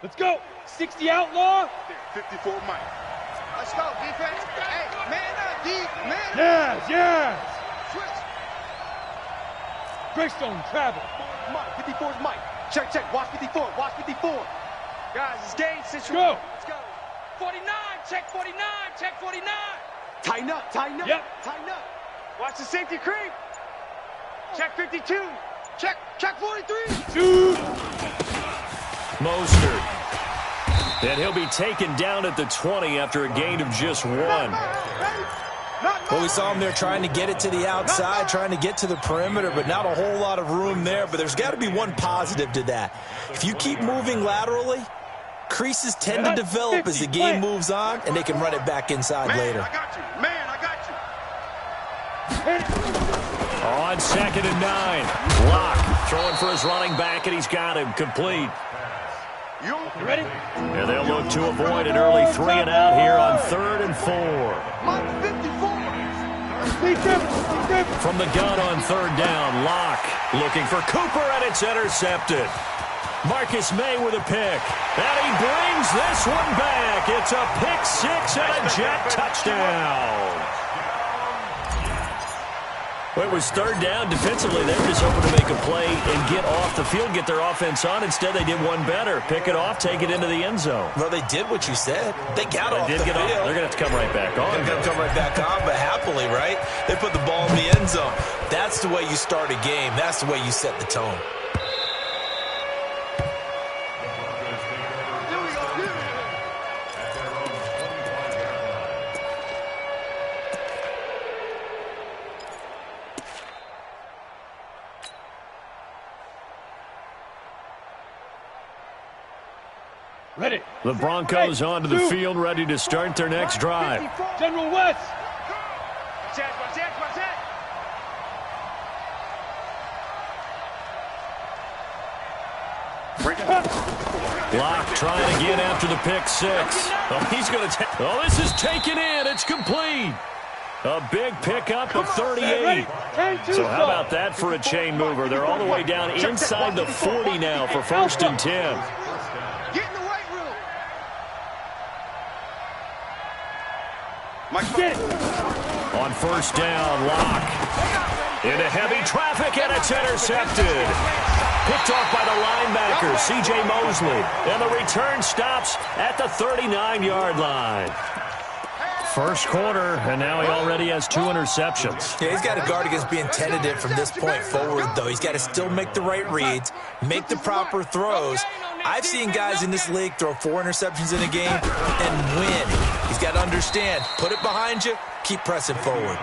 Let's go. 60 outlaw. 54 Mike. Let's go, defense. Hey, man up, D. Man up. Yes, yes. Switch. Greystone, travel. Mike, 54's Mike. Check, check. Watch 54. Watch 54. Guys, it's game situation. Go. Let's go. 49. Check 49. Check 49. Tighten up. Tighten up. Yep. Tighten up. Watch the safety creep. Check 52. Check 43. Shoot. Mostert. And he'll be taken down at the 20 after a gain of just 1. Well, we saw him there trying to get it to the outside, trying to get to the perimeter, but not a whole lot of room there. But there's got to be one positive to that. If you keep moving laterally, creases tend to develop as the game moves on, and they can run it back inside later. I got you. Man, I got you. On 2nd and 9. Locke throwing for his running back, and he's got him complete. You ready? And they'll look to avoid an early 3-and-out here on 3rd and 4. Mike, 54. From the gun on 3rd down, Locke looking for Cooper, and it's intercepted. Marcus May with a pick, and he brings this one back. It's a pick 6 and a Jet touchdown. Well, it was 3rd down. Defensively, they were just hoping to make a play and get off the field, get their offense on. Instead, they did one better. Pick it off, take it into the end zone. Well, they did what you said. They got off the field. They're going to have to come right back on. They're going to come right back on, but happily, right? They put the ball in the end zone. That's the way you start a game. That's the way you set the tone. Ready. The Broncos onto the field, ready to start their next drive. General West. Locke trying again after the pick 6. Oh, he's going to take. Oh, this is taken in. It's complete. A big pickup of 38. So how about that for a chain mover? They're all the way down inside the 40 now for 1st and 10. Get in the weight room. On 1st down, Locke into heavy traffic, and it's intercepted. Picked off by the linebacker, C.J. Mosley. And the return stops at the 39-yard line. First quarter, and now he already has 2 interceptions. Yeah, he's got to guard against being tentative from this point forward, though. He's got to still make the right reads, make the proper throws. I've seen guys in this league throw 4 interceptions in a game and win. He's got to understand, put it behind you, keep pressing forward.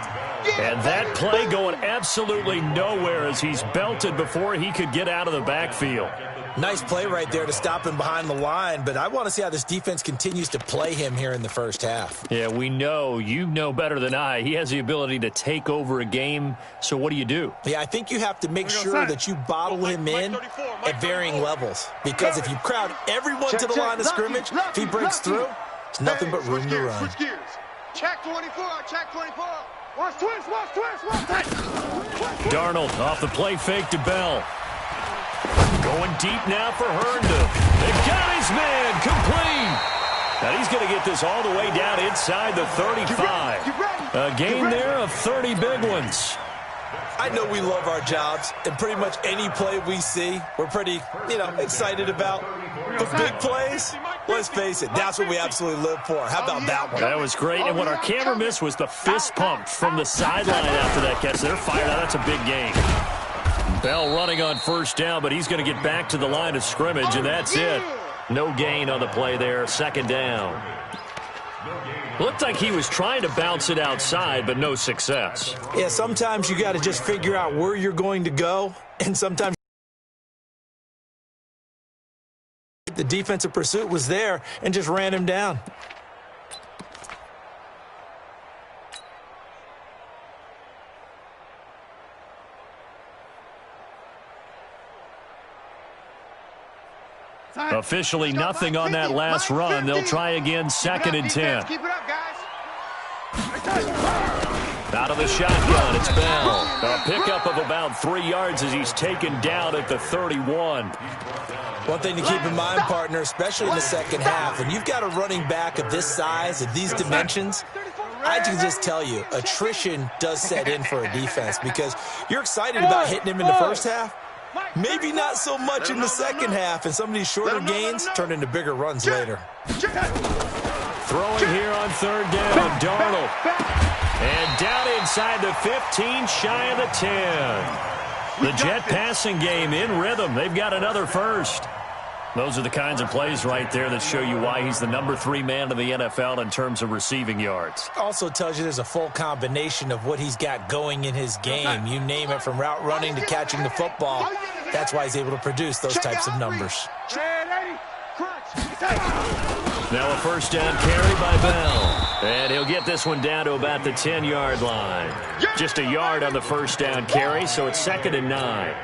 And that play going absolutely nowhere as he's belted before he could get out of the backfield. Nice play right there to stop him behind the line, but I want to see how this defense continues to play him here in the first half. Yeah, we know. You know better than I. He has the ability to take over a game, so what do you do? Yeah, I think you have to make sure that you bottle him in at varying levels, because if you crowd everyone to the line of scrimmage, if he breaks through, it's nothing but room to run. Switch gears. Check 24. Check 24. Watch twist. Watch twist. Watch tight. Darnold off the play fake to Bell. Going deep now for Herndon. They've got his man complete. Now he's going to get this all the way down inside the 35. A gain there of 30 big ones. I know we love our jobs, and pretty much any play we see, we're pretty, excited about. But big plays, let's face it, that's what we absolutely live for. How about that one? That was great, and what our camera missed was the fist pump from the sideline after that catch. They're fired out. That's a big gain. Bell running on 1st down, but he's going to get back to the line of scrimmage, and that's it. No gain on the play there, 2nd down. Looked like he was trying to bounce it outside, but no success. Yeah, sometimes you got to just figure out where you're going to go, and sometimes the defensive pursuit was there and just ran him down. Officially nothing on that last run. They'll try again, 2nd and 10. Keep it up, guys. Out of the shotgun, it's Bell. A pickup of about 3 yards as he's taken down at the 31. One thing to keep in mind, partner, especially in the second half, when you've got a running back of this size, of these dimensions, I can just tell you, attrition does set in for a defense because you're excited about hitting him in the first half. Maybe not so much in the second half, and some of these shorter gains turn into bigger runs later. Throwing here on third down, Darnold. And down inside the 15, shy of the 10. The Jet passing game in rhythm. They've got another first. Those are the kinds of plays right there that show you why he's the number 3 man in the NFL in terms of receiving yards. Also tells you there's a full combination of what he's got going in his game. You name it, from route running to catching the football. That's why he's able to produce those types of numbers. Now a first down carry by Bell. And he'll get this one down to about the 10-yard line. Just a yard on the first down carry, so it's 2nd and 9.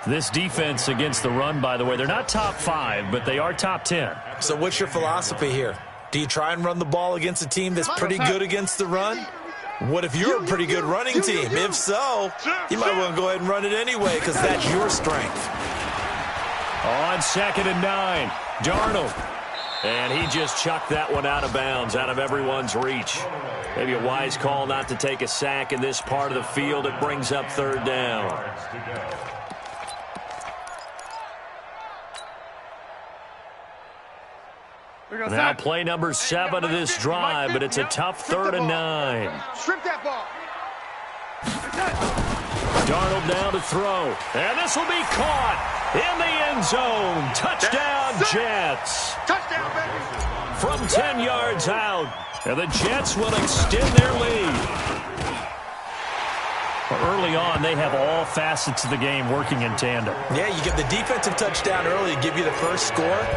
This defense against the run, by the way, they're not top 5, but they are top 10. So what's your philosophy here? Do you try and run the ball against a team that's pretty good against the run? What if you're a pretty good running team? If so, you might want to go ahead and run it anyway because that's your strength. On 2nd and 9, Darnold. And he just chucked that one out of bounds, out of everyone's reach. Maybe a wise call not to take a sack in this part of the field. It brings up third down. Now play number 7 of this drive, but it's a tough 3rd and 9. Strip that ball. Darnold down to throw. And this will be caught in the end zone. Touchdown, Jets. Touchdown, baby. From 10 yards out. And the Jets will extend their lead. Early on, they have all facets of the game working in tandem. Yeah, you get the defensive touchdown early to give you the first score.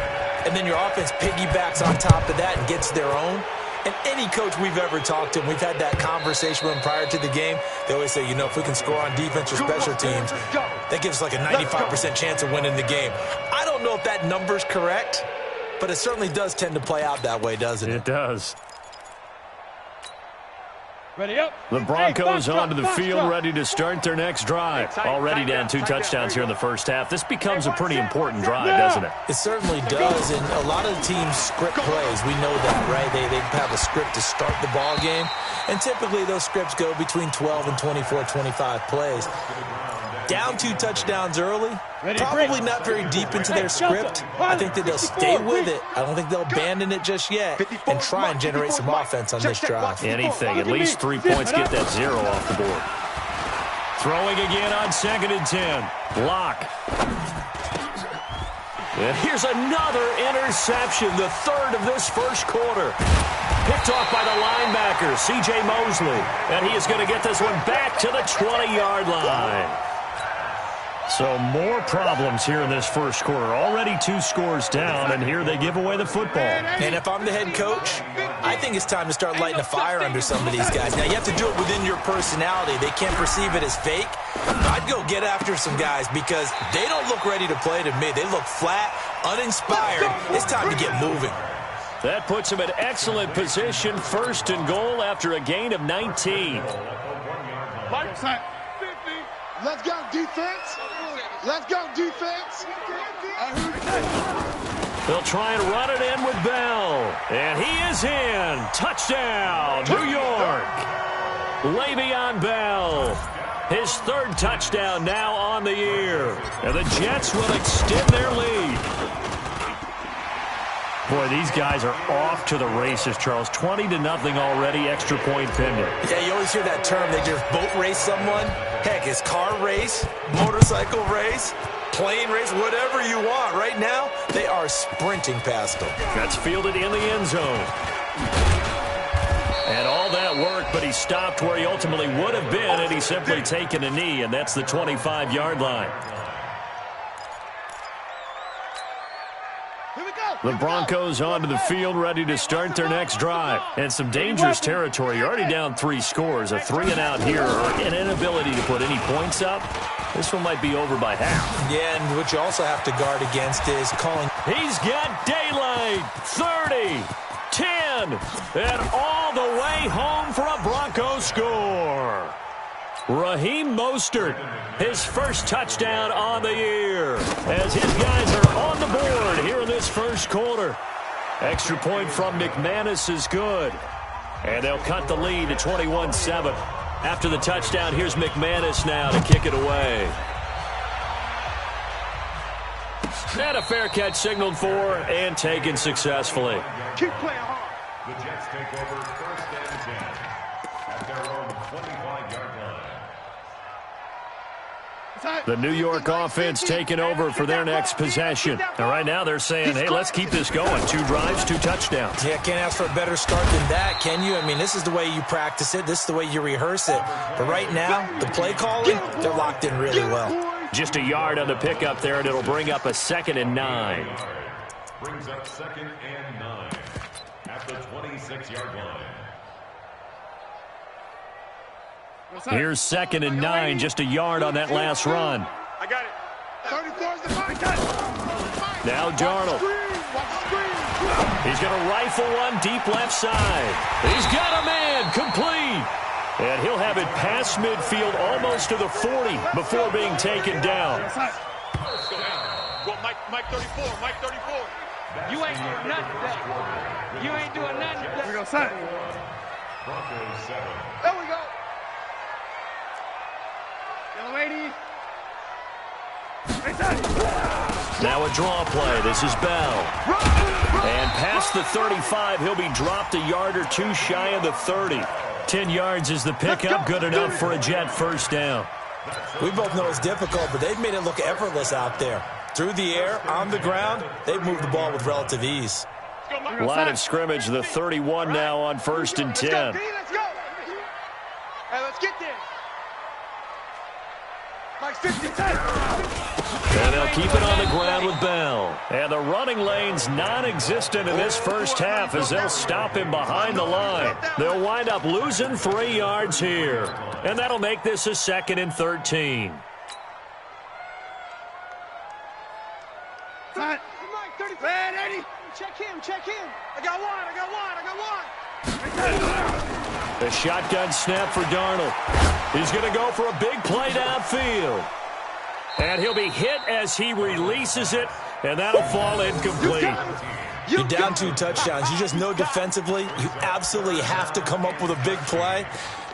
And then your offense piggybacks on top of that and gets their own. And any coach we've ever talked to, and we've had that conversation with them prior to the game, they always say, you know, if we can score on defense or special teams, that gives us like a 95% chance of winning the game. I don't know if that number's correct, but it certainly does tend to play out that way, doesn't it? It does. Ready up. The Broncos onto the field, ready to start their next drive. Already down 2 touchdowns here in the first half. This becomes a pretty important drive, doesn't it? It certainly does, and a lot of the teams script plays. We know that, right? They have a script to start the ball game, and typically those scripts go between 12 and 24, 25 plays. Down 2 touchdowns early, probably not very deep into their script. I think that they'll stay with it. I don't think they'll abandon it just yet and try and generate some offense on this drive. Anything, at least 3 points, get that 0 off the board. Throwing again on 2nd and 10. Lock. And here's another interception, the 3rd of this first quarter. Picked off by the linebacker, C.J. Mosley. And he is going to get this one back to the 20-yard line. So more problems here in this first quarter. Already 2 scores down, and here they give away the football. And if I'm the head coach, I think it's time to start lighting a fire under some of these guys. Now, you have to do it within your personality. They can't perceive it as fake. I'd go get after some guys because they don't look ready to play to me. They look flat, uninspired. It's time to get moving. That puts him in excellent position. 1st and goal after a gain of 19. Let's go, defense. Let's go, defense. They'll try and run it in with Bell. And he is in. Touchdown, New York. Le'Veon Bell. His 3rd touchdown now on the year. And the Jets will extend their lead. Boy, these guys are off to the races, Charles. 20-0 already, extra point pending. Yeah, you always hear that term. They just boat race someone. Heck, it's car race, motorcycle race, plane race, whatever you want. Right now, they are sprinting past them. That's fielded in the end zone. And all that work, but he stopped where he ultimately would have been, and he's simply taken a knee, and that's the 25-yard line. The Broncos onto the field, ready to start their next drive. And some dangerous territory. You're already down 3 scores. A 3-and-out here, or an inability to put any points up. This one might be over by half. Yeah, and what you also have to guard against is calling. He's got daylight. 30, 10, and all the way home for a Broncos score. Raheem Mostert, his first touchdown on the year, as his guys are on the board here in this first quarter. Extra point from McManus is good, and they'll cut the lead to 21-7. After the touchdown, here's McManus now to kick it away. And a fair catch signaled for and taken successfully. Keep playing hard. The Jets take over first and 10 at their own 25-yard line. The New York offense taking over for their next possession. And right now they're saying, hey, let's keep this going. 2 drives, 2 touchdowns. Yeah, can't ask for a better start than that, can you? I mean, this is the way you practice it. This is the way you rehearse it. But right now, the play calling, they're locked in really well. Just a yard on the pickup there, and it'll bring up a 2nd and 9. Brings up 2nd and 9 at the 26-yard line. Here's 2nd and 9, just a yard on that last run. I got it. 34 is the five. Now Darnold. He's going to rifle one deep left side. He's got a man, complete. And he'll have it past midfield almost to the 40 before being taken down. Well, Mike 34, Mike 34. You ain't doing nothing today. You ain't doing nothing today. We're going to set. Broncos 7. There we go. Young lady. Now a draw play. This is Bell. And past the 35, he'll be dropped a yard or 2 shy of the 30. 10 yards is the pickup, good enough for a Jet first down. We both know it's difficult, but they've made it look effortless out there. Through the air, on the ground, they've moved the ball with relative ease. Line of scrimmage, the 31 now on 1st and 10. Let's go. Hey, let's get there. Mike 50, 10. And they'll keep it on the ground with Bell. And the running lane's non-existent in this first half as they'll stop him behind the line. They'll wind up losing 3 yards here. And that'll make this a 2nd and 13. Mike 30. Man, Eddie. Check him. I got one. The shotgun snap for Darnold. He's going to go for a big play downfield. And he'll be hit as he releases it, and that'll fall incomplete. You're down 2 touchdowns. You just know defensively you absolutely have to come up with a big play.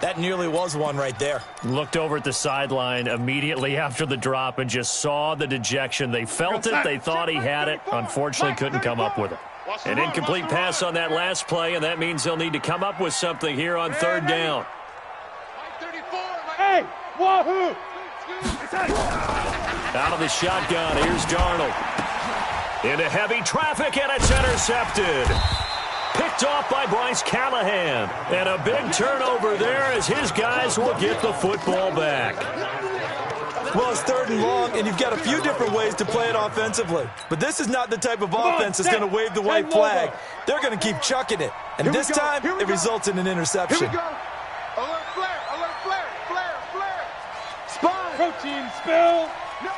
That nearly was one right there. Looked over at the sideline immediately after the drop and just saw the dejection. They felt it. They thought he had it. Unfortunately, couldn't come up with it. An incomplete pass on that last play, and that means they'll need to come up with something here on 3rd down. Hey, wahoo! Out of the shotgun, here's Darnold. Into heavy traffic, and it's intercepted. Picked off by Bryce Callahan. And a big turnover there as his guys will get the football back. Well, it's 3rd and long, and you've got a few different ways to play it offensively. But this is not the type of offense that's going to wave the white flag. They're going to keep chucking it. And this time, it results in an interception. Here we go. Alert flare. Spy. Protein spill. No.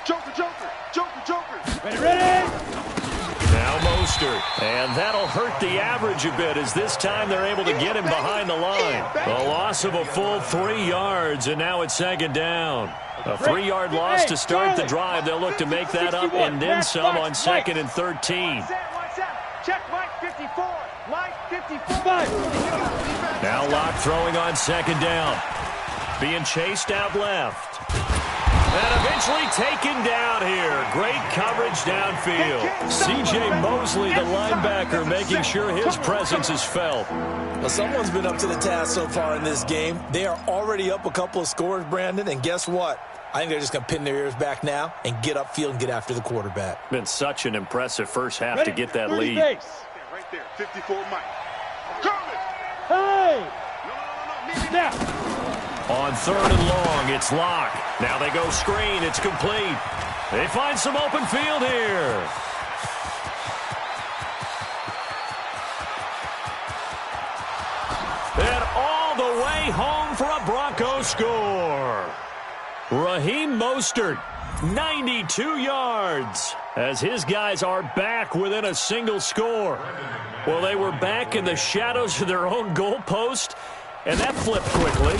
Joker. Ready? Now Mostert. And that'll hurt the average a bit as this time they're able to get him behind the line. A loss of a full 3 yards, and now it's 2nd down. A 3-yard loss to start the drive. They'll look to make that up and then some on 2nd and 13. Check Mike 54. Mike 54. Now Locke throwing on 2nd down. Being chased out left. And eventually taken down here. Great coverage downfield. C.J. Mosley, the linebacker, making sure his presence is felt. Well, someone's been up to the task so far in this game. They are already up a couple of scores, Brandon, and guess what? I think they're just going to pin their ears back now and get upfield and get after the quarterback. Been such an impressive first half to get that lead. Right there, 54 Mike. Coming. Hey! Now. On 3rd and long, it's Locke. Now they go screen. It's complete. They find some open field here. And all the way home for a Broncos score. Raheem Mostert, 92 yards, as his guys are back within a single score. Well, they were back in the shadows of their own goalpost, and that flipped quickly.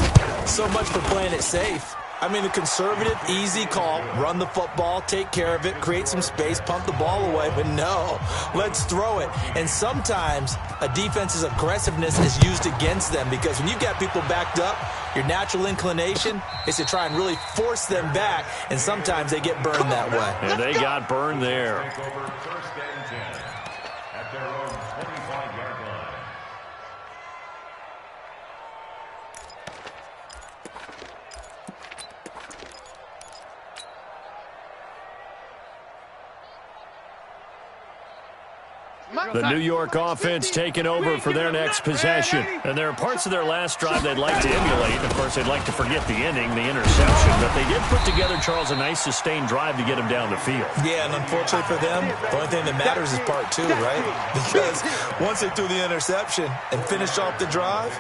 So much for playing it safe. I mean, the conservative, easy call, run the football, take care of it, create some space, pump the ball away, but no, let's throw it. And sometimes a defense's aggressiveness is used against them because when you've got people backed up, your natural inclination is to try and really force them back, and sometimes they get burned that way. And they got burned there. Take over first and 10 at their own 25-yard line. The New York offense taking over for their next possession. And there are parts of their last drive they'd like to emulate. Of course, they'd like to forget the ending, the interception. But they did put together, Charles, a nice sustained drive to get him down the field. Yeah, and unfortunately for them, the only thing that matters is part two, right? Because once they threw the interception and finished off the drive,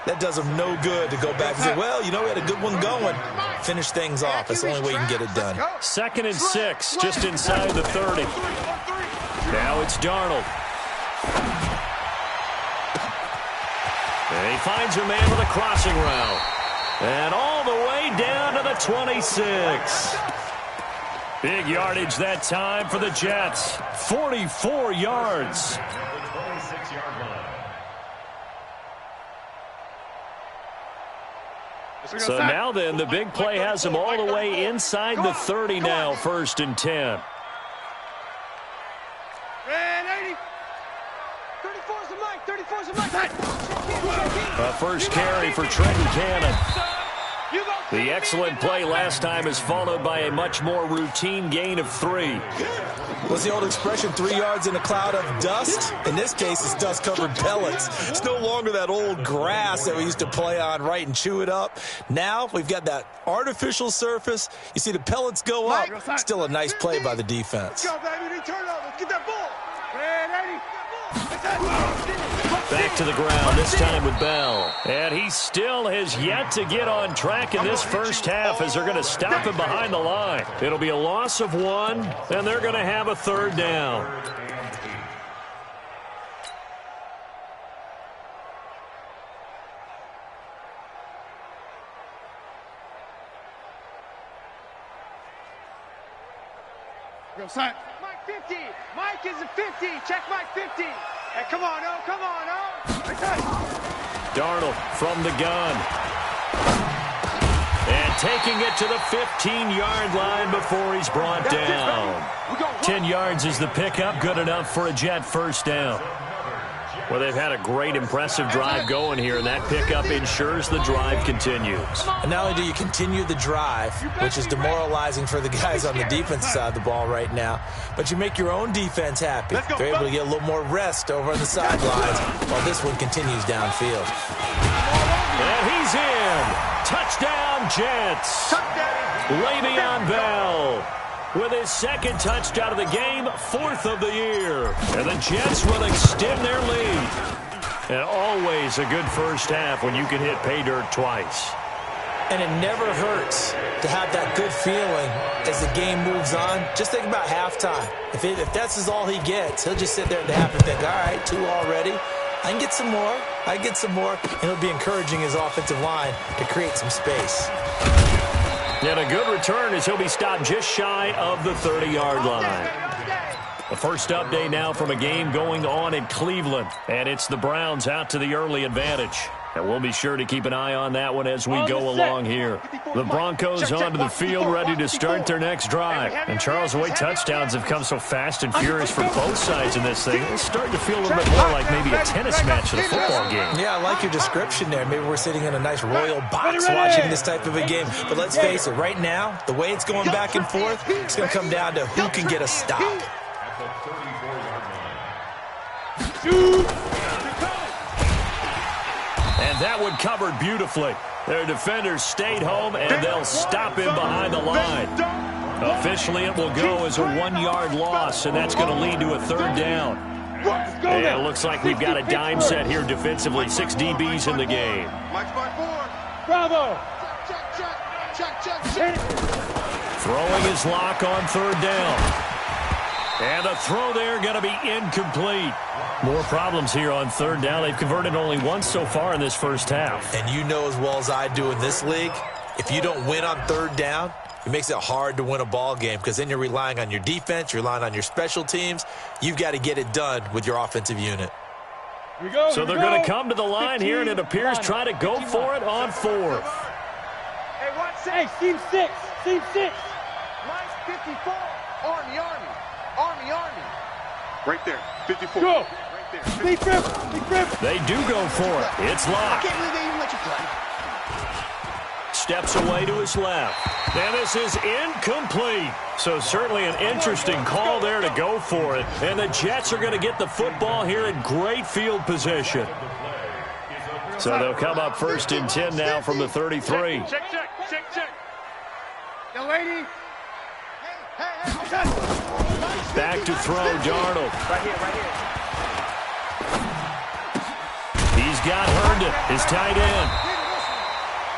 that does them no good to go back and say, well, you know, we had a good one going. Finish things off. That's the only way you can get it done. 2nd and 6, just inside the 30. Now it's Darnold. And he finds a man with a crossing route. And all the way down to the 26. Big yardage that time for the Jets. 44 yards. At the 26-yard line. So now then, the big play has him all the way inside the 30 now, 1st and 10. A first carry for Trenton Cannon. The excellent play last time is followed by a much more routine gain of 3. What's the old expression, 3 yards in a cloud of dust? In this case, it's dust-covered pellets. It's no longer that old grass that we used to play on, right, and chew it up. Now we've got that artificial surface. You see the pellets go up. Still a nice play by the defense. Let's go, baby. Turn over. Let's get that ball. Back to the ground, this time with Bell. And he still has yet to get on track in this first half as they're going to stop him behind the line. It'll be a loss of 1, and they're going to have a 3rd down. Go, son. Mike 50. Mike is a 50. Check Mike 50. Hey, come on, oh, come on, oh. Darnold from the gun. And taking it to the 15-yard line before he's brought down. 10 yards is the pickup, good enough for a Jet first down. Well, they've had a great, impressive drive going here, and that pickup ensures the drive continues. And not only do you continue the drive, which is demoralizing for the guys on the defense side of the ball right now, but you make your own defense happy. They're able to get a little more rest over on the sidelines while this one continues downfield. And he's in. Touchdown, Jets. Le'Veon Bell with his 2nd touchdown of the game, 4th of the year. And the Jets will extend their lead. And always a good first half when you can hit pay dirt twice. And it never hurts to have that good feeling as the game moves on. Just think about halftime. If that's all he gets, he'll just sit there at the half and think, all right, 2 already. I can get some more. I can get some more. And he'll be encouraging his offensive line to create some space. And a good return as he'll be stopped just shy of the 30-yard line. The first update now from a game going on in Cleveland. And it's the Browns out to the early advantage. And we'll be sure to keep an eye on that one as we go along here. The Broncos onto the field ready to start their next drive. And Charles, the way touchdowns have come so fast and furious for both sides in this thing, it's starting to feel a little bit more like maybe a tennis match than a football game. Yeah, I like your description there. Maybe we're sitting in a nice royal box watching this type of a game. But let's face it, right now, the way it's going back and forth, it's going to come down to who can get a stop. At the 34-yard line. And that one covered beautifully. Their defenders stayed home, and they'll stop him behind the line. Officially, it will go as a 1-yard loss, and that's going to lead to a 3rd down. And it looks like we've got a dime set here defensively. 6 DBs in the game. Bravo. Throwing his lock on 3rd down. And the throw there going to be incomplete. More problems here on third down. They've converted only once so far in this first half. And you know as well as I do in this league, if you don't win on third down, it makes it hard to win a ball game because then you're relying on your defense, you're relying on your special teams. You've got to get it done with your offensive unit. Here we go. So they're going to come to the line here, and it appears try to go for it on fourth. Hey, watch that. Hey, seam 6. Seam 6. Mike 54. Army. Right there, 54. Go. Right there. Big grip. Big grip. They do go for it. It's I locked. can't believe they even let you play. Steps away to his left. And this is incomplete. So certainly an interesting call there to go for it. And the Jets are going to get the football here in great field position. So they'll come up first and 10 now from the 33. Check. Young lady. Hey. Back to throw, Darnold. Right here. He's got Herndon, his tight end.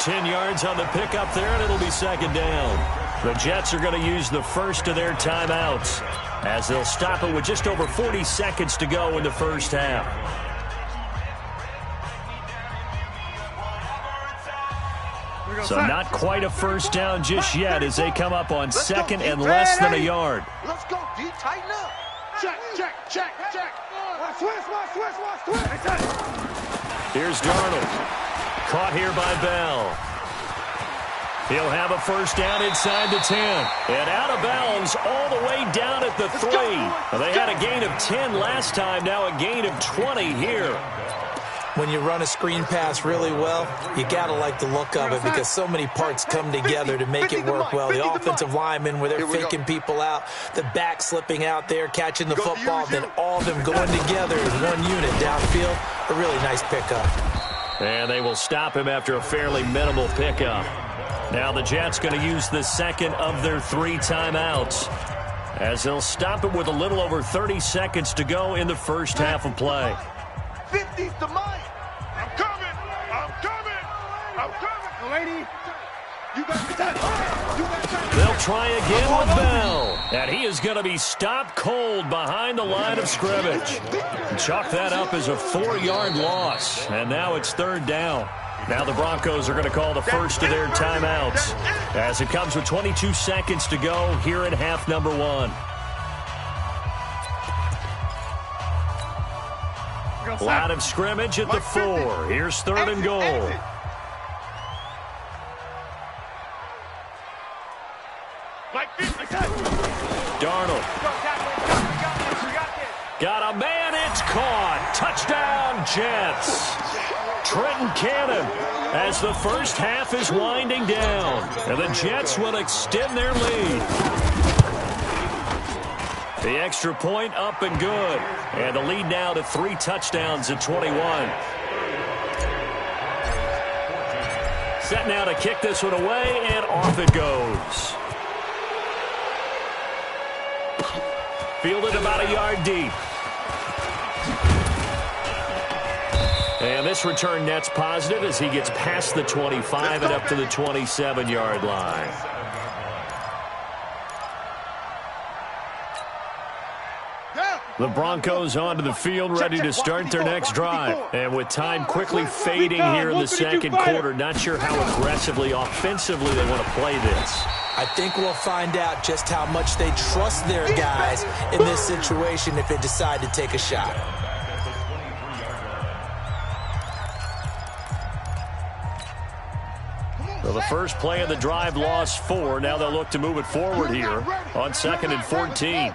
10 yards on the pickup there, and it'll be second down. The Jets are going to use the first of their timeouts as they'll stop it with just over 40 seconds to go in the first half. So not quite a first down just yet as they come up on second and less than a yard. Let's go, D. Tighten up. Check. Watch twist. Here's Darnold. Caught here by Bell. He'll have a first down inside the 10. And out of bounds all the way down at the 3. They had a gain of 10 last time, now a gain of 20 here. When you run a screen pass really well, you got to like the look of it because so many parts come together to make it work well. The offensive linemen where they're faking people out, the back slipping out there, catching the football, then all of them going together as one unit downfield. A really nice pickup. And they will stop him after a fairly minimal pickup. Now the Jets going to use the second of their 3 timeouts as they'll stop it with a little over 30 seconds to go in the first half of play. 50's to Mike. I'm coming. Lady. You got that. They'll try again with Bell. And he is going to be stopped cold behind the line of scrimmage. Chalk that up as a 4-yard loss. And now it's third down. Now the Broncos are going to call the first of their timeouts as it comes with 22 seconds to go here in half number 1. Line of scrimmage at the 4. Here's third and goal. Darnold. Got a man, it's caught. Touchdown, Jets. Trenton Cannon as the first half is winding down. And the Jets will extend their lead. The extra point up and good. And the lead now to 3 touchdowns at 21. Set now to kick this one away, and off it goes. Fielded about a yard deep. And this return net's positive as he gets past the 25 and up to the 27-yard line. The Broncos onto the field, ready to start their next drive. And with time quickly fading here in the second quarter, not sure how aggressively, offensively they want to play this. I think we'll find out just how much they trust their guys in this situation if they decide to take a shot. So the first play of the drive lost 4. Now they'll look to move it forward here on 2nd and 14.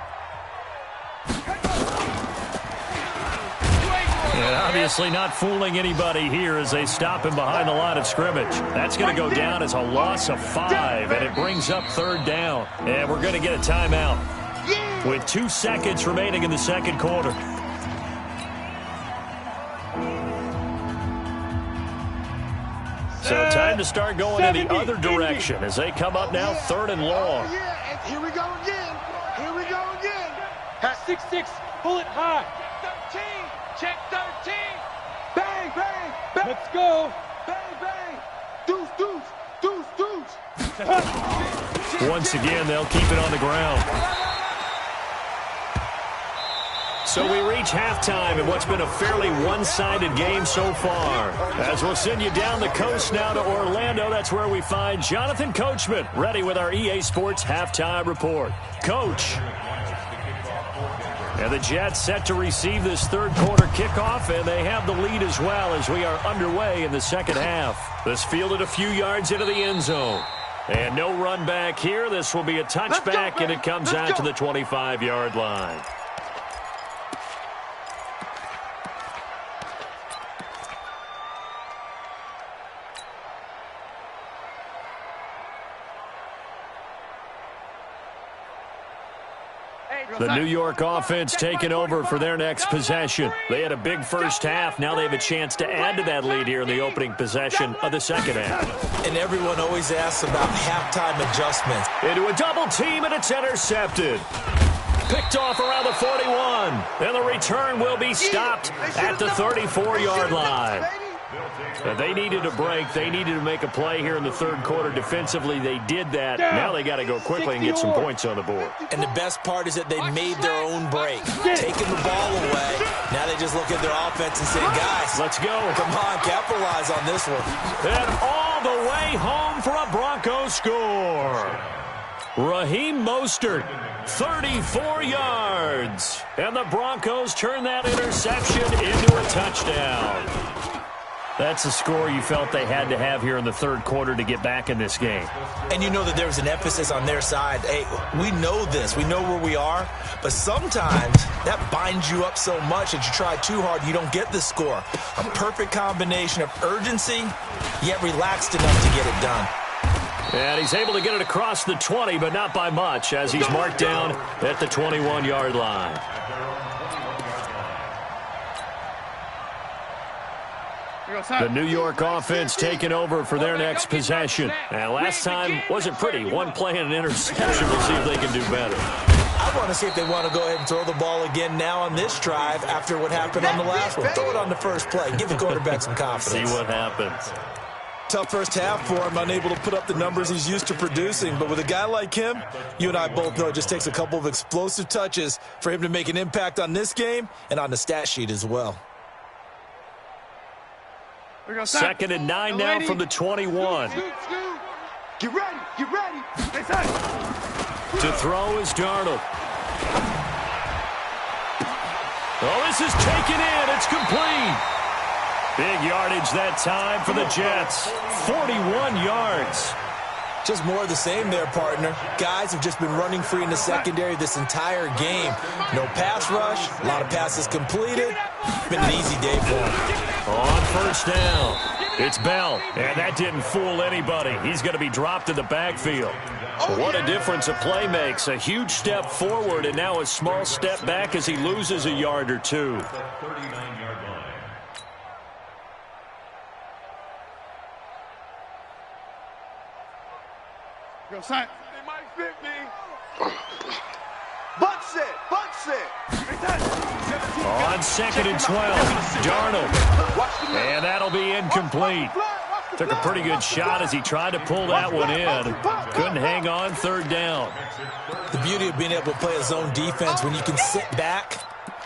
And obviously not fooling anybody here as they stop him behind the line of scrimmage. That's going to go down as a loss of 5, and it brings up third down. And we're going to get a timeout with 2 seconds remaining in the second quarter. So time to start going in the other direction as they come up now 3rd and long. Here we go again. Pass 6-6. Pull it high. 13. Check 13. Bang, bang, bang. Let's go. Bang, bang. Deuce. Once again, they'll keep it on the ground. So we reach halftime in what's been a fairly one-sided game so far. As we'll send you down the coast now to Orlando, that's where we find Jonathan Coachman, ready with our EA Sports Halftime Report. Coach. And the Jets set to receive this third-quarter kickoff, and they have the lead as well as we are underway in the second half. This fielded a few yards into the end zone. And no run back here. This will be a touchback, and it comes out to the 25-yard line. The New York offense taking over for their next possession. They had a big first half. Now they have a chance to add to that lead here in the opening possession of the second half. And everyone always asks about halftime adjustments. Into a double team, and it's intercepted. Picked off around the 41. And the return will be stopped at the 34-yard line. They needed a break. They needed to make a play here in the third quarter. Defensively, they did that. Now they got to go quickly and get some points on the board. And the best part is that they made their own break. Taking the ball away. Now they just look at their offense and say, guys, let's go. Come on, capitalize on this one. And all the way home for a Broncos score. Raheem Mostert, 34 yards. And the Broncos turn that interception into a touchdown. That's a score you felt they had to have here in the third quarter to get back in this game. And you know that there was an emphasis on their side. Hey, we know this. We know where we are. But sometimes that binds you up so much that you try too hard, you don't get the score. A perfect combination of urgency, yet relaxed enough to get it done. And he's able to get it across the 20, but not by much, as he's marked down at the 21-yard line. The New York offense taking over for their next possession. And last time wasn't pretty. One play and an interception. We'll see if they can do better. I want to see if they want to go ahead and throw the ball again now on this drive after what happened on the last one. Throw it on the first play. Give the quarterback some confidence. See what happens. Tough first half for him, unable to put up the numbers he's used to producing. But with a guy like him, you and I both know it just takes a couple of explosive touches for him to make an impact on this game and on the stat sheet as well. Second and 9 now from the 21. Get ready, get ready. To throw is Darnold. Oh, this is taken in. It's complete. Big yardage that time for the Jets. 41 yards. Just more of the same there, partner. Guys have just been running free in the secondary this entire game. No pass rush, a lot of passes completed. Been an easy day for him. On first down, it's Bell, and that didn't fool anybody. He's going to be dropped in the backfield. What a difference a play makes. A huge step forward and now a small step back as he loses a yard or two. Go, son. They might fit me. Butt set. On second and 12, Darnold. And that'll be incomplete. Took a pretty good shot as he tried to pull that one in. Couldn't hang on third down. The beauty of being able to play a zone defense when you can sit back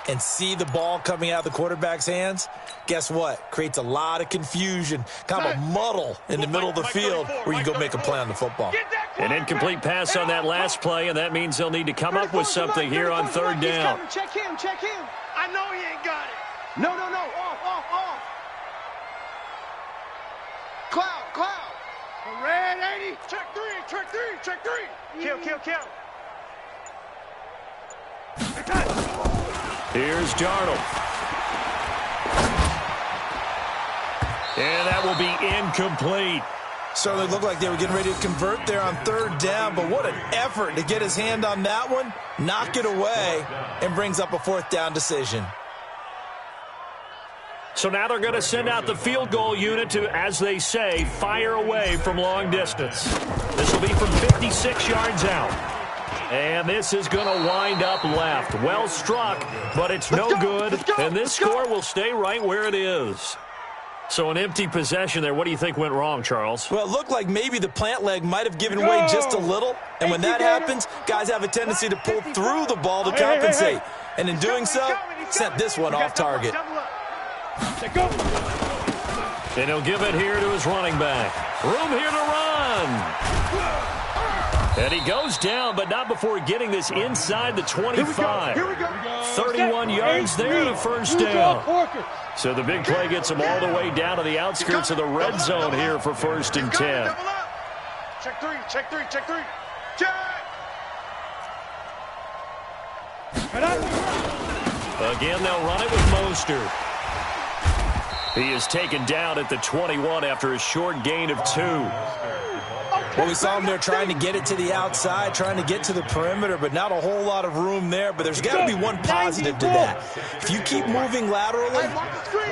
and see the ball coming out of the quarterback's hands, guess what? Creates a lot of confusion, kind of a muddle in the middle of the field where you go make a play on the football. An incomplete pass on that last play, and that means they'll need to come up with something here on third down. Check him. I know he ain't got it. No. Off. Cloud. Red 80. Check three. Kill. Here's Darnold. And that will be incomplete. Certainly looked like they were getting ready to convert there on third down, but what an effort to get his hand on that one, knock it away, and brings up a fourth down decision. So now they're going to send out the field goal unit to, as they say, fire away from long distance. This will be from 56 yards out. And this is going to wind up left. Well struck, but it's no good. And this score will stay right where it is. So an empty possession there. What do you think went wrong, Charles? Well, it looked like maybe the plant leg might have given way just a little. And when that happens, guys have a tendency to pull through the ball to compensate. And in doing so, sent this one off target. And he'll give it here to his running back. Room here to run. And he goes down, but not before getting this inside the 25. 31 yards there to first down. So the big play gets him all the way down to the outskirts of the red zone here for 1st and 10. Check three, check three, check three. Check! Again, they'll run it with Mostert. He is taken down at the 21 after a short gain of 2. Well, we saw him there trying to get it to the outside, trying to get to the perimeter, but not a whole lot of room there. But there's got to be one positive to that. If you keep moving laterally,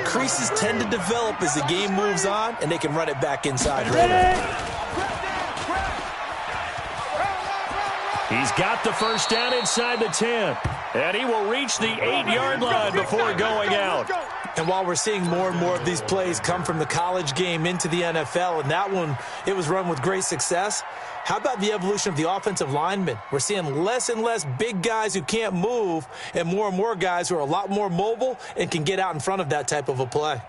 creases tend to develop as the game moves on, and they can run it back inside later. He's got the first down inside the 10. And he will reach the 8-yard line before going out. And while we're seeing more and more of these plays come from the college game into the NFL, and that one, it was run with great success, how about the evolution of the offensive linemen? We're seeing less and less big guys who can't move and more guys who are a lot more mobile and can get out in front of that type of a play.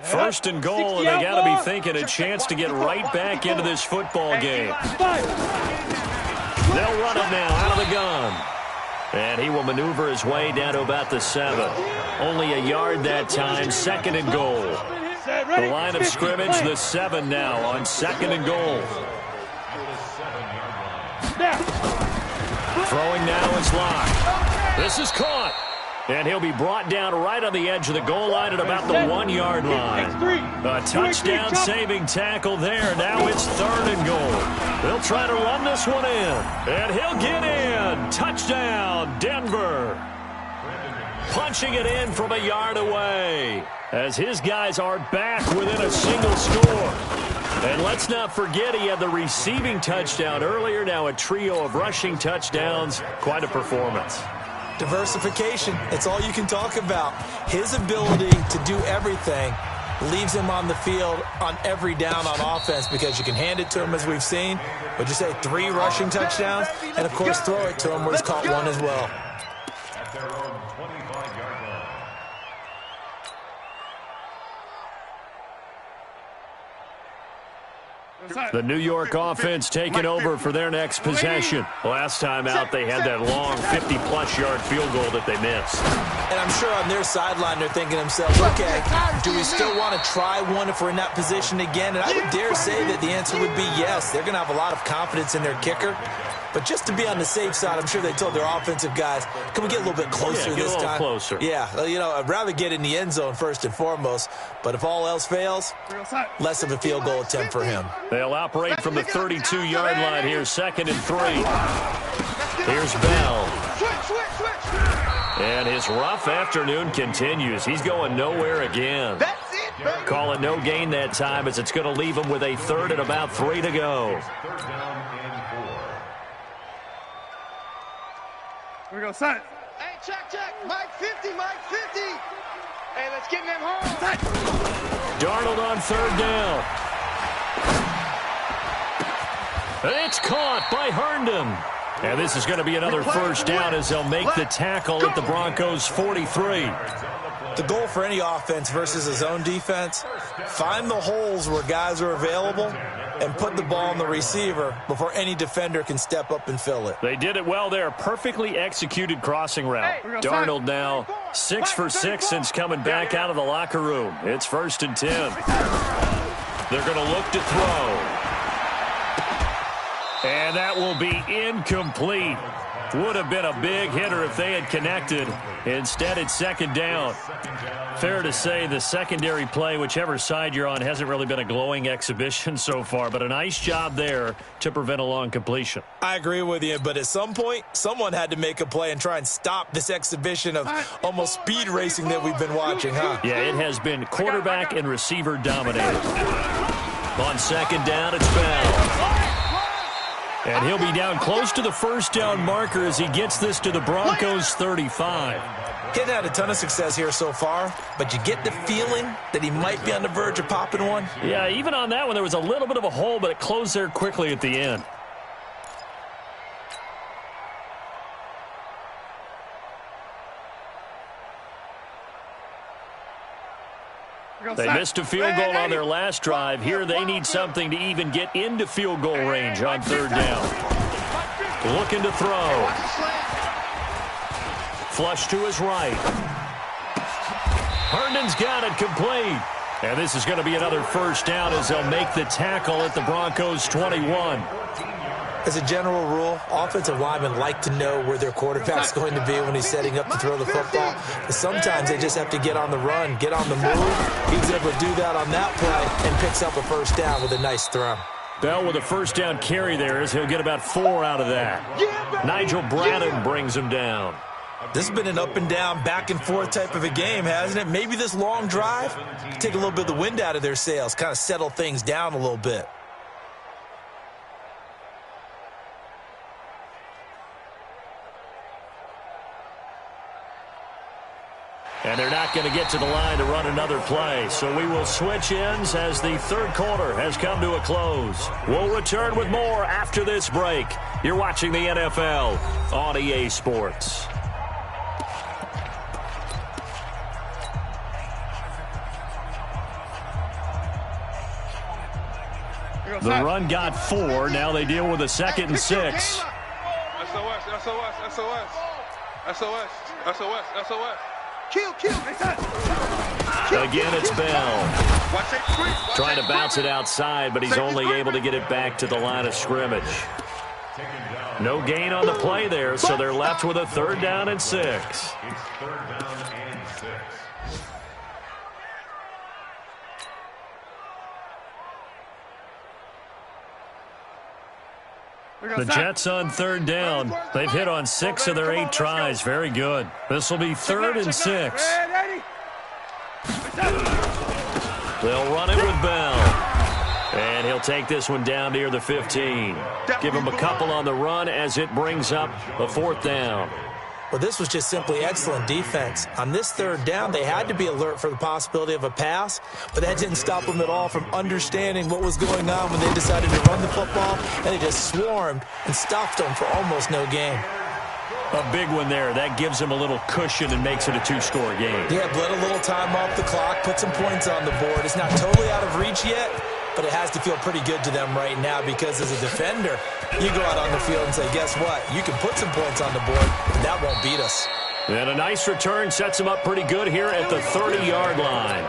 First and goal, and they got to be thinking a chance to get right back into this football game. They'll run it now out of the gun. And he will maneuver his way down to about the 7. Only a yard that time, 2nd and goal. The line of scrimmage, the 7 now on 2nd and goal. Throwing now is Locke. This is caught. And he'll be brought down right on the edge of the goal line at about the 1-yard line. A touchdown saving tackle there. Now it's 3rd and goal. They'll try to run this one in. And he'll get in. Touchdown, Denver. Punching it in from a yard away as his guys are back within a single score. And let's not forget he had the receiving touchdown earlier. Now a trio of rushing touchdowns. Quite a performance. Diversification, it's all you can talk about. His ability to do everything leaves him on the field on every down on offense because you can hand it to him as we've seen. Would you say 3 rushing touchdowns? And, of course, throw it to him where he's caught one as well. At their own 25-yard line. The New York offense taking over for their next possession. Last time out, they had that long 50-plus yard field goal that they missed. And I'm sure on their sideline they're thinking to themselves, okay, do we still want to try one if we're in that position again? And I would dare say that the answer would be yes. They're going to have a lot of confidence in their kicker. But just to be on the safe side, I'm sure they told their offensive guys, can we get a little bit closer this time? Closer. Yeah, you know, I'd rather get in the end zone first and foremost. But if all else fails, less of a field goal attempt for him. They'll operate from the 32-yard line here, 2nd and 3. Here's Bell. And his rough afternoon continues. He's going nowhere again. Call it no gain that time as it's going to leave him with a 3rd and about 3 to go. Here we go, son. Hey, check. Mike 50, Mike 50. Hey, let's get them home. Darnold on 3rd down. It's caught by Herndon. And this is going to be another first down as they'll make the tackle at the Broncos' 43. The goal for any offense versus a zone defense, find the holes where guys are available and put the ball on the receiver before any defender can step up and fill it. They did it well there. Perfectly executed crossing route. Darnold now 6 for 6 since coming back out of the locker room. It's 1st and 10. They're going to look to throw. And that will be incomplete. Would have been a big hitter if they had connected. Instead, it's 2nd down. Fair to say the secondary play, whichever side you're on, hasn't really been a glowing exhibition so far, but a nice job there to prevent a long completion. I agree with you, but at some point, someone had to make a play and try and stop this exhibition of almost speed racing that we've been watching, huh? Yeah, it has been quarterback and receiver dominated. On 2nd down, it's Bell. And he'll be down close to the first down marker as he gets this to the Broncos 35. Getting had a ton of success here so far, but you get the feeling that he might be on the verge of popping one. Yeah, even on that one, there was a little bit of a hole, but it closed there quickly at the end. They missed a field goal on their last drive. Here they need something to even get into field goal range on third down. Looking to throw. Flush to his right. Herndon's got it complete. And this is going to be another first down as they'll make the tackle at the Broncos 21. As a general rule, offensive linemen like to know where their quarterback's going to be when he's setting up to throw the football. But sometimes they just have to get on the run, get on the move. He was able to do that on that play and picks up a first down with a nice throw. Bell with a first down carry there as he'll get about 4 out of that. Nigel Bradden brings him down. This has been an up and down, back and forth type of a game, hasn't it? Maybe this long drive take a little bit of the wind out of their sails, kind of settle things down a little bit. And they're not going to get to the line to run another play. So we will switch ends as the third quarter has come to a close. We'll return with more after this break. You're watching the NFL on EA Sports. The run got 4. Now they deal with a 2nd and 6. SOS, SOS, SOS. SOS, SOS, SOS. Kill. Again, it's Bell. Trying to bounce it outside, but he's only able to get it back to the line of scrimmage. No gain on the play there, so they're left with a 3rd down and 6. It's 3rd down and 6. The Jets on 3rd down. They've hit on 6 of their 8 tries. Very good. This will be 3rd and 6. They'll run it with Bell. And he'll take this one down near the 15. Give him a couple on the run as it brings up a 4th down. Well, this was just simply excellent defense. On this 3rd down, they had to be alert for the possibility of a pass, but that didn't stop them at all from understanding what was going on when they decided to run the football, and they just swarmed and stopped them for almost no gain. A big one there. That gives them a little cushion and makes it a 2-score game. Yeah, bled a little time off the clock, put some points on the board. It's not totally out of reach yet, but it has to feel pretty good to them right now because as a defender, you go out on the field and say, guess what? You can put some points on the board, but that won't beat us. And a nice return sets them up pretty good here at the 30-yard line.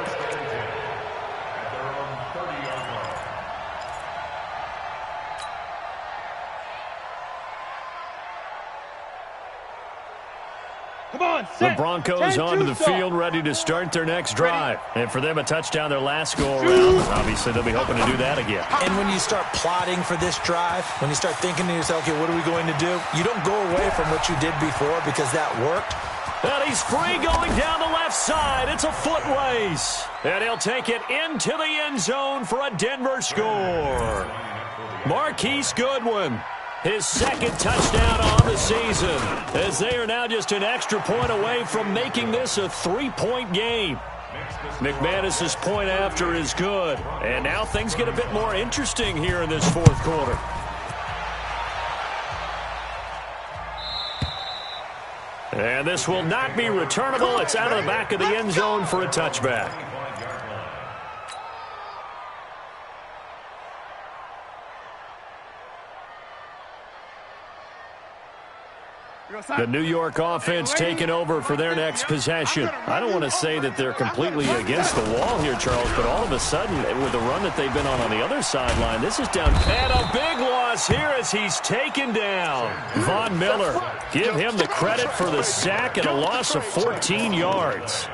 The Broncos onto the field ready to start their next drive. And for them, a touchdown their last go-around. Obviously, they'll be hoping to do that again. And when you start plotting for this drive, when you start thinking to yourself, okay, what are we going to do? You don't go away from what you did before because that worked. And he's free going down the left side. It's a foot race. And he'll take it into the end zone for a Denver score. Marquise Goodwin. His 2nd touchdown on the season, as they are now just an extra point away from making this a 3-point game. McManus's point after is good, and now things get a bit more interesting here in this 4th quarter. And this will not be returnable. It's out of the back of the end zone for a touchback. The New York offense taking over for their next possession. I don't want to say that they're completely against the wall here, Charles, but all of a sudden, with the run that they've been on the other sideline, this is down. And a big loss here as he's taken down. Von Miller, give him the credit for the sack and a loss of 14 yards.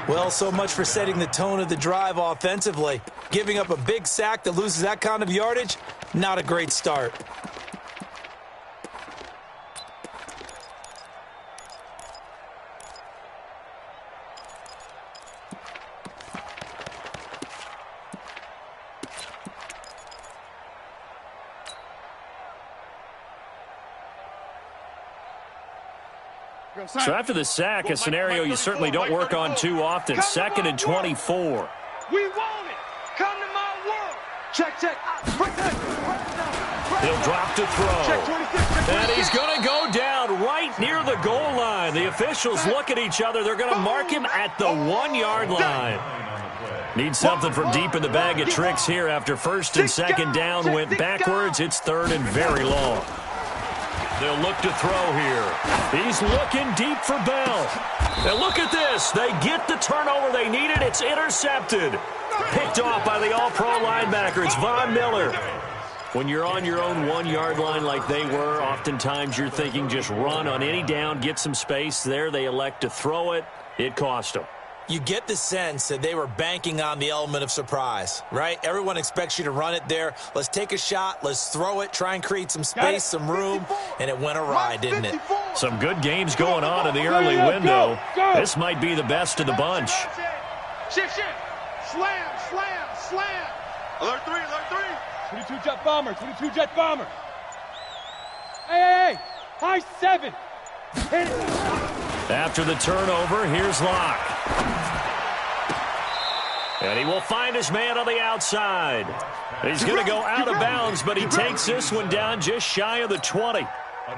Well, so much for setting the tone of the drive offensively. Giving up a big sack that loses that kind of yardage, not a great start. So after the sack, a scenario you certainly don't work on too often. 2nd and 24. We want it. Come to my world. Check. He'll drop to throw. Check 26. And he's going to go down right near the goal line. The officials look at each other. They're going to mark him at the 1-yard line. Need something from deep in the bag of tricks here after 1st and 2nd down went backwards. It's 3rd and very long. They'll look to throw here. He's looking deep for Bell. And look at this. They get the turnover they needed. It's intercepted. Picked off by the all-pro linebacker. It's Von Miller. When you're on your own 1-yard line like they were, oftentimes you're thinking just run on any down, get some space. There they elect to throw it. It cost them. You get the sense that they were banking on the element of surprise, right? Everyone expects you to run it there. Let's take a shot. Let's throw it. Try and create some space, some room. And it went awry, didn't it? Some good games going on in the early window. This might be the best of the bunch. Shift. Slam. Alert 3. 22 jet bomber. Hey. High 7. Hit it. After the turnover, here's Locke. And he will find his man on the outside. He's going to go out of bounds, but he takes this one down just shy of the 20.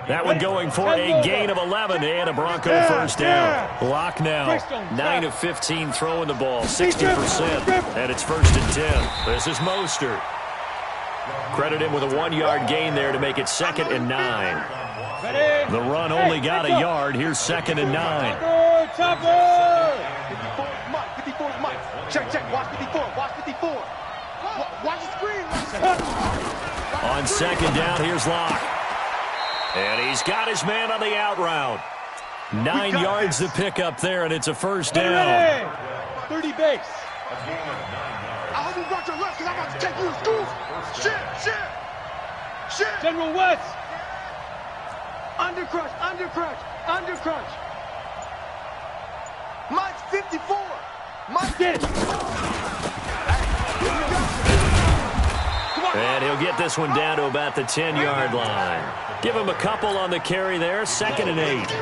That one going for a gain of 11 and a Bronco first down. Locke now, 9 of 15 throwing the ball, 60%. And it's 1st and 10. This is Mostert. Credit him with a 1-yard gain there to make it 2nd and 9. The run only got a yard. Here's 2nd and 9. Topper! 54 is Mike. Check. Watch 54. Watch the screen. On 2nd down, here's Locke. And he's got his man on the out route. 9 yards to pick up there, and it's a 1st down. 30 base. I hope you brought your left because I'm about to take you to school. Shit. General West. Undercrunch. Mike's 54. Mike. Get it. And he'll get this one down to about the 10-yard line. Give him a couple on the carry there, 2nd and 8.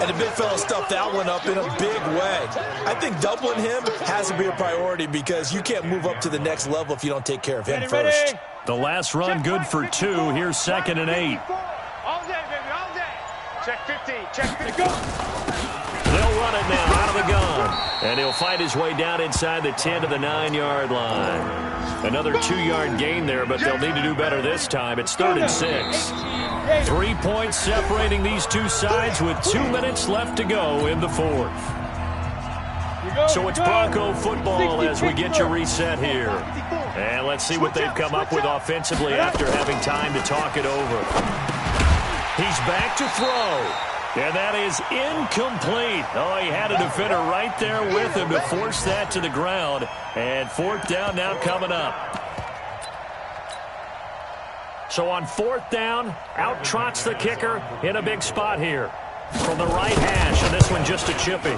And the big fella stuffed that one up in a big way. I think doubling him has to be a priority because you can't move up to the next level if you don't take care of him first. The last run good for 2. Here's 2nd and 8. All day, baby, all day. Check 50. Go. They'll run it now out of the gun. And he'll find his way down inside the 10 to the 9-yard line. Another 2-yard gain there, but they'll need to do better this time. It's 3rd and 6. 3 points separating these two sides with 2 minutes left to go in the 4th. So it's Bronco football as we get you reset here. And let's see what they've come up with offensively after having time to talk it over. He's back to throw. And that is incomplete. Oh, he had a defender right there with him to force that to the ground. And 4th down now coming up. So on 4th down, out trots the kicker in a big spot here. From the right hash, and this one just a chippy.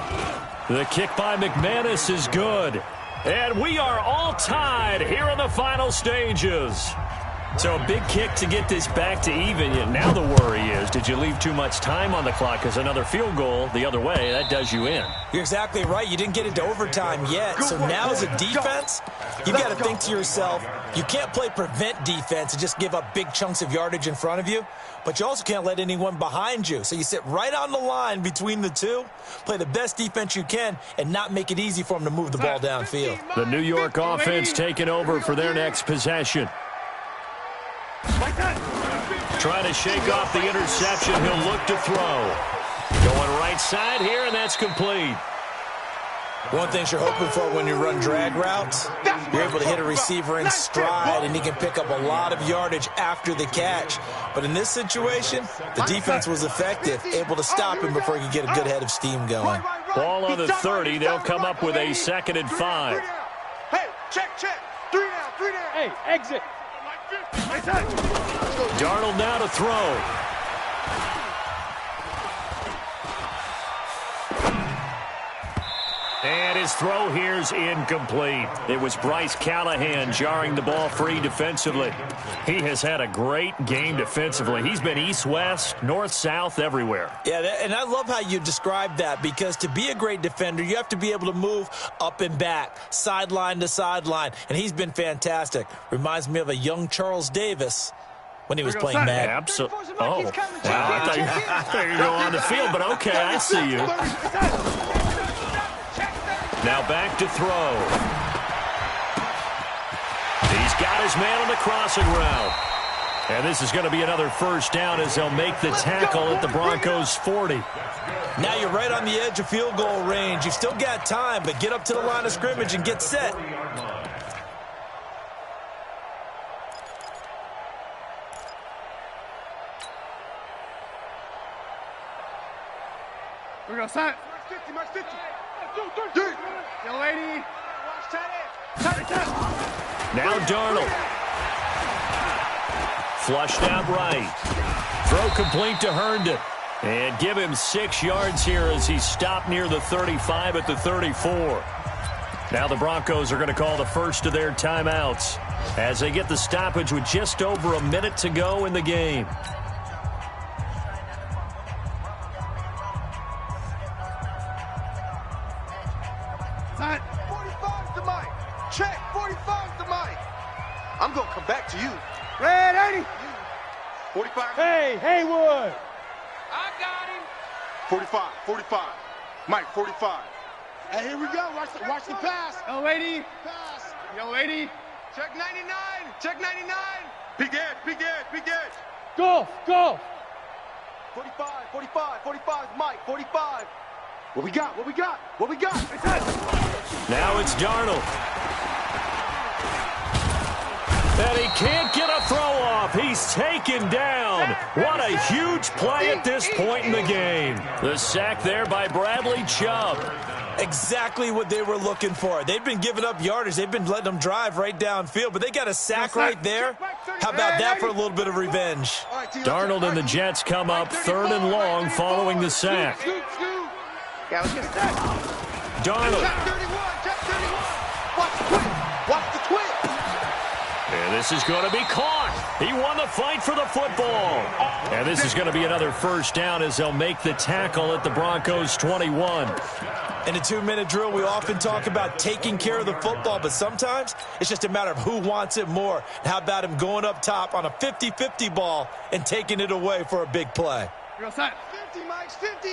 The kick by McManus is good. And we are all tied here in the final stages. So a big kick to get this back to even. Now the worry is, did you leave too much time on the clock? Because another field goal the other way, that does you in. You're exactly right. You didn't get into overtime yet. So now as a defense, you've got to think to yourself, you can't play prevent defense and just give up big chunks of yardage in front of you. But you also can't let anyone behind you. So you sit right on the line between the two, play the best defense you can, and not make it easy for them to move the ball downfield. The New York offense taking over for their next possession. Trying to shake off the interception. He'll look to throw. Going right side here, and that's complete. One thing you're hoping for when you run drag routes, you're able to hit a receiver in stride, and he can pick up a lot of yardage after the catch. But in this situation, the defense was effective, able to stop him before he could get a good head of steam going. Ball on the 30. They'll come up with a 2nd and 5. Hey, check. 3 down. Hey, exit. Darnold now to throw. And his throw here's incomplete. It was Bryce Callahan jarring the ball free defensively. He has had a great game defensively. He's been east-west, north-south, everywhere. Yeah, and I love how you described that, because to be a great defender, you have to be able to move up and back, sideline to sideline, and he's been fantastic. Reminds me of a young Charles Davis when he was playing Madden. Absolutely. Oh, wow. I thought you were going on the field, but okay, I see you. Now back to throw. He's got his man on the crossing route. And this is going to be another first down as they'll make the tackle at the Broncos' 40. Now you're right on the edge of field goal range. You've still got time, but get up to the line of scrimmage and get set. We're going to sign. March 50. Young lady. Now Darnold. Flushed out right. Throw complete to Herndon. And give him 6 yards here as he stopped near the 35 at the 34. Now the Broncos are going to call the first of their timeouts as they get the stoppage with just over a minute to go in the game. Sign. 45's the mic. Check. 45's the mic. I'm going to come back to you. Red 80. 45. Hey, Haywood. I got him. 45. Mike, 45. Hey, here we go. Watch the pass. Young lady. Pass. Young lady. Check 99. Check 99. Big edge. Go. 45, Mike, 45. What we got? Now it's Darnold. And he can't get a throw off. He's taken down. What a huge play at this point in the game. The sack there by Bradley Chubb. Exactly what they were looking for. They've been giving up yardage. They've been letting them drive right downfield, but they got a sack right there. How about that for a little bit of revenge? Darnold and the Jets come up 3rd and long following the sack. Yeah, let's get set. Darnold. Check 31. Watch the twist. And this is going to be caught. He won the fight for the football. And this is going to be another first down as they'll make the tackle at the Broncos' 21. In a 2-minute drill, we often talk about taking care of the football, but sometimes it's just a matter of who wants it more. How about him going up top on a 50-50 ball and taking it away for a big play? Real set. 50, Mike's 50.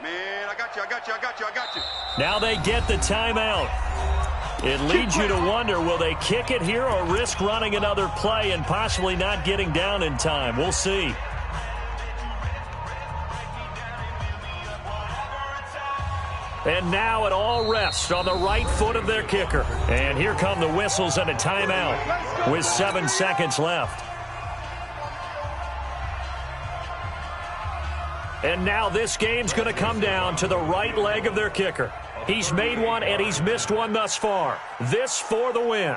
Man, I got you. Now they get the timeout. It leads you to wonder, will they kick it here or risk running another play and possibly not getting down in time? We'll see. And now it all rests on the right foot of their kicker. And here come the whistles and a timeout with 7 seconds left. And now this game's going to come down to the right leg of their kicker. He's made one and he's missed one thus far. This for the win.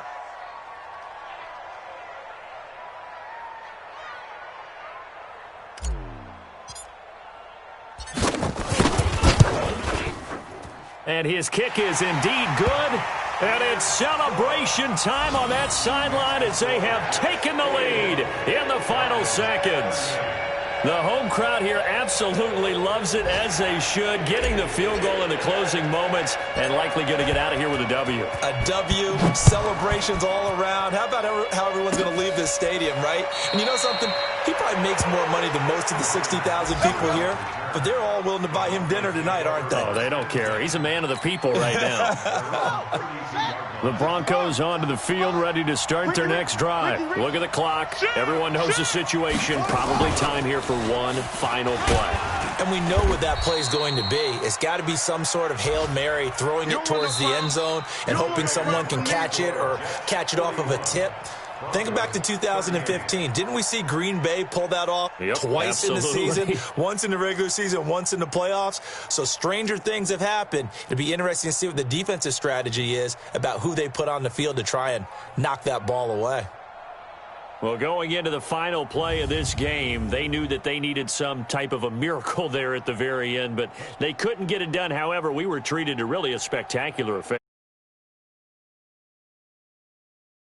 And his kick is indeed good. And it's celebration time on that sideline as they have taken the lead in the final seconds. The home crowd here absolutely loves it, as they should, getting the field goal in the closing moments and likely going to get out of here with a W. A W, celebrations all around. How about how everyone's going to leave this stadium, right? And you know something? He probably makes more money than most of the 60,000 people here, but they're all willing to buy him dinner tonight, aren't they? Oh, they don't care. He's a man of the people right now. The Broncos onto the field, ready to start their next drive. Look at the clock. Everyone knows the situation. Probably time here for one final play. And we know what that play is going to be. It's got to be some sort of Hail Mary, throwing it towards the end zone and hoping someone can catch it or catch it off of a tip. Think back to 2015. Didn't we see Green Bay pull that off twice in the season? Once in the regular season, once in the playoffs. So stranger things have happened. It'd be interesting to see what the defensive strategy is about who they put on the field to try and knock that ball away. Well, going into the final play of this game, they knew that they needed some type of a miracle there at the very end, but they couldn't get it done. However, we were treated to really a spectacular effect.